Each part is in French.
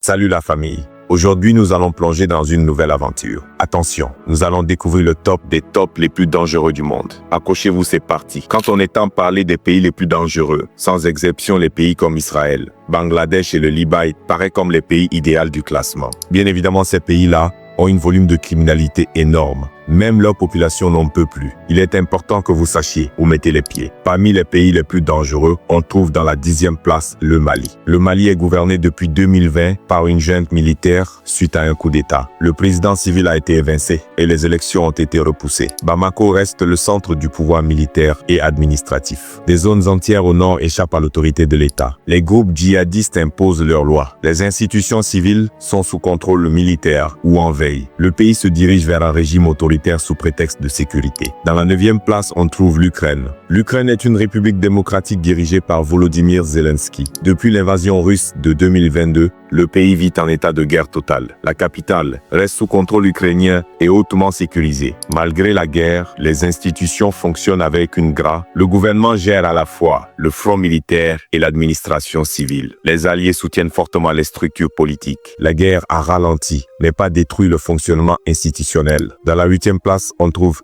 Salut la famille. Aujourd'hui, nous allons plonger dans une nouvelle aventure. Attention, nous allons découvrir le top des tops les plus dangereux du monde. Accrochez-vous, c'est parti. Quand on entend parler des pays les plus dangereux, sans exception les pays comme Israël, Bangladesh et le Liban paraissent comme les pays idéaux du classement. Bien évidemment, ces pays-là ont un volume de criminalité énorme. Même leur population n'en peut plus. Il est important que vous sachiez où mettez les pieds. Parmi les pays les plus dangereux, on trouve dans la 10e place le Mali. Le Mali est gouverné depuis 2020 par une junte militaire suite à un coup d'État. Le président civil a été évincé et les élections ont été repoussées. Bamako reste le centre du pouvoir militaire et administratif. Des zones entières au nord échappent à l'autorité de l'État. Les groupes djihadistes imposent leurs lois. Les institutions civiles sont sous contrôle militaire ou en veille. Le pays se dirige vers un régime autoritaire sous prétexte de sécurité. Dans la 9e place, on trouve l'Ukraine. L'Ukraine est une république démocratique dirigée par Volodymyr Zelensky. Depuis l'invasion russe de 2022, le pays vit en état de guerre totale. La capitale reste sous contrôle ukrainien et hautement sécurisée. Malgré la guerre, les institutions fonctionnent avec une grâce. Le gouvernement gère à la fois le front militaire et l'administration civile. Les alliés soutiennent fortement les structures politiques. La guerre a ralenti, mais pas détruit le fonctionnement institutionnel. Dans la 8e place, on trouve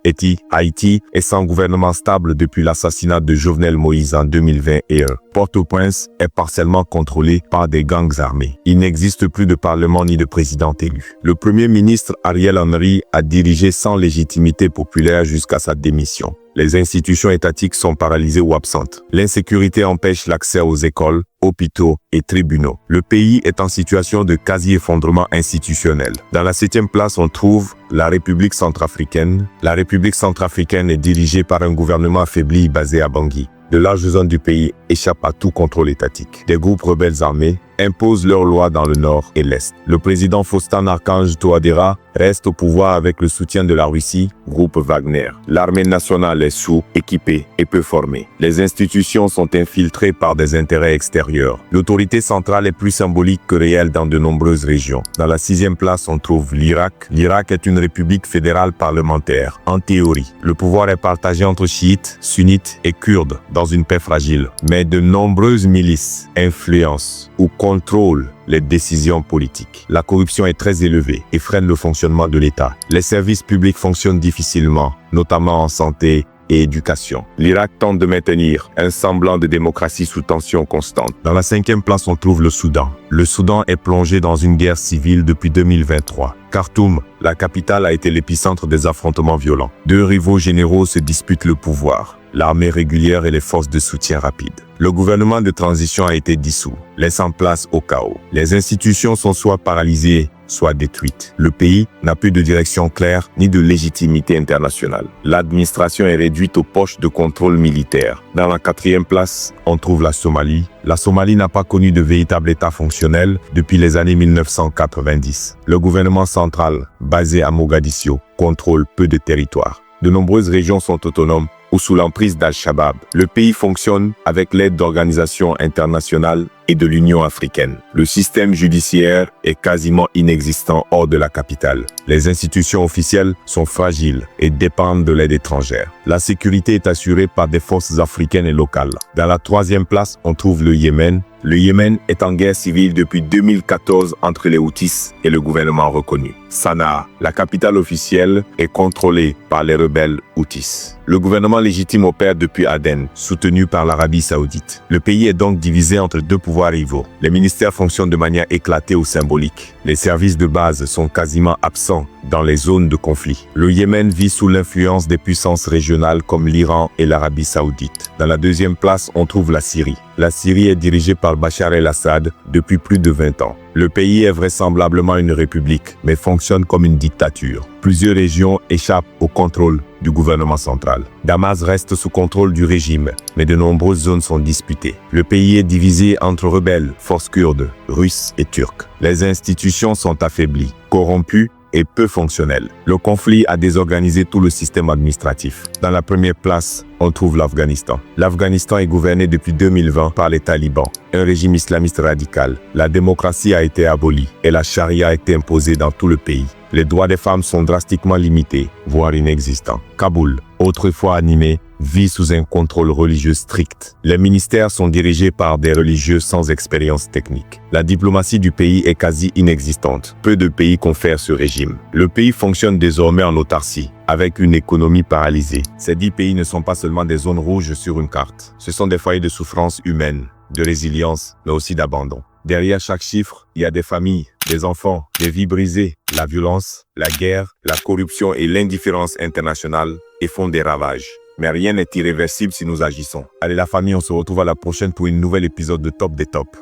Haïti est sans gouvernement stable depuis l'assassinat de Jovenel Moïse en 2021. Port-au-Prince est partiellement contrôlé par des gangs armés. Il n'existe plus de parlement ni de président élu. Le premier ministre Ariel Henry a dirigé sans légitimité populaire jusqu'à sa démission. Les institutions étatiques sont paralysées ou absentes. L'insécurité empêche l'accès aux écoles, hôpitaux et tribunaux. Le pays est en situation de quasi-effondrement institutionnel. Dans la 7e place, on trouve la République centrafricaine. La République centrafricaine est dirigée par un gouvernement affaibli basé à Bangui. De larges zones du pays échappent à tout contrôle étatique. Des groupes rebelles armés imposent leurs lois dans le nord et l'est. Le président Faustin Archange Touadéra reste au pouvoir avec le soutien de la Russie, groupe Wagner. L'armée nationale est sous-équipée et peu formée. Les institutions sont infiltrées par des intérêts extérieurs. L'autorité centrale est plus symbolique que réelle dans de nombreuses régions. Dans la 6e place, on trouve l'Irak. L'Irak est une république fédérale parlementaire. En théorie, le pouvoir est partagé entre chiites, sunnites et kurdes dans une paix fragile. Mais de nombreuses milices influencent ou contrôlent les décisions politiques. La corruption est très élevée et freine le fonctionnement de l'État. Les services publics fonctionnent difficilement, notamment en santé et éducation. L'Irak tente de maintenir un semblant de démocratie sous tension constante. Dans la 5e place, on trouve le Soudan. Le Soudan est plongé dans une guerre civile depuis 2023. Khartoum, la capitale, a été l'épicentre des affrontements violents. Deux rivaux généraux se disputent le pouvoir, l'armée régulière et les forces de soutien rapide. Le gouvernement de transition a été dissous, laissant place au chaos. Les institutions sont soit paralysées, soit détruites. Le pays n'a plus de direction claire ni de légitimité internationale. L'administration est réduite aux poches de contrôle militaire. Dans la 4e place, on trouve la Somalie. La Somalie n'a pas connu de véritable État fonctionnel depuis les années 1990. Le gouvernement central, basé à Mogadiscio, contrôle peu de territoires. De nombreuses régions sont autonomes ou sous l'emprise d'Al-Shabaab. Le pays fonctionne avec l'aide d'organisations internationales et de l'Union africaine. Le système judiciaire est quasiment inexistant hors de la capitale. Les institutions officielles sont fragiles et dépendent de l'aide étrangère. La sécurité est assurée par des forces africaines et locales. Dans la 3e place, on trouve le Yémen. Le Yémen est en guerre civile depuis 2014 entre les Houthis et le gouvernement reconnu. Sanaa, la capitale officielle, est contrôlée par les rebelles Houthis. Le gouvernement légitime opère depuis Aden, soutenu par l'Arabie Saoudite. Le pays est donc divisé entre deux pouvoirs rivaux. Les ministères fonctionnent de manière éclatée ou symbolique. Les services de base sont quasiment absents dans les zones de conflit. Le Yémen vit sous l'influence des puissances régionales comme l'Iran et l'Arabie Saoudite. Dans la 2e place, on trouve la Syrie. La Syrie est dirigée par Bachar el-Assad depuis plus de 20 ans. Le pays est vraisemblablement une république, mais fonctionne comme une dictature. Plusieurs régions échappent au contrôle du gouvernement central. Damas reste sous contrôle du régime, mais de nombreuses zones sont disputées. Le pays est divisé entre rebelles, forces kurdes, russes et turcs. Les institutions sont affaiblies, corrompues et peu fonctionnelles. Le conflit a désorganisé tout le système administratif. Dans la 1e place, on trouve l'Afghanistan. L'Afghanistan est gouverné depuis 2020 par les talibans, un régime islamiste radical. La démocratie a été abolie et la charia a été imposée dans tout le pays. Les droits des femmes sont drastiquement limités, voire inexistants. Kaboul, autrefois animé vit sous un contrôle religieux strict. Les ministères sont dirigés par des religieux sans expérience technique. La diplomatie du pays est quasi inexistante. Peu de pays confèrent ce régime. Le pays fonctionne désormais en autarcie, avec une économie paralysée. Ces 10 pays ne sont pas seulement des zones rouges sur une carte. Ce sont des foyers de souffrance humaine, de résilience, mais aussi d'abandon. Derrière chaque chiffre, il y a des familles, des enfants, des vies brisées. La violence, la guerre, la corruption et l'indifférence internationale font des ravages. Mais rien n'est irréversible si nous agissons. Allez la famille, on se retrouve à la prochaine pour un nouvel épisode de Top des Tops.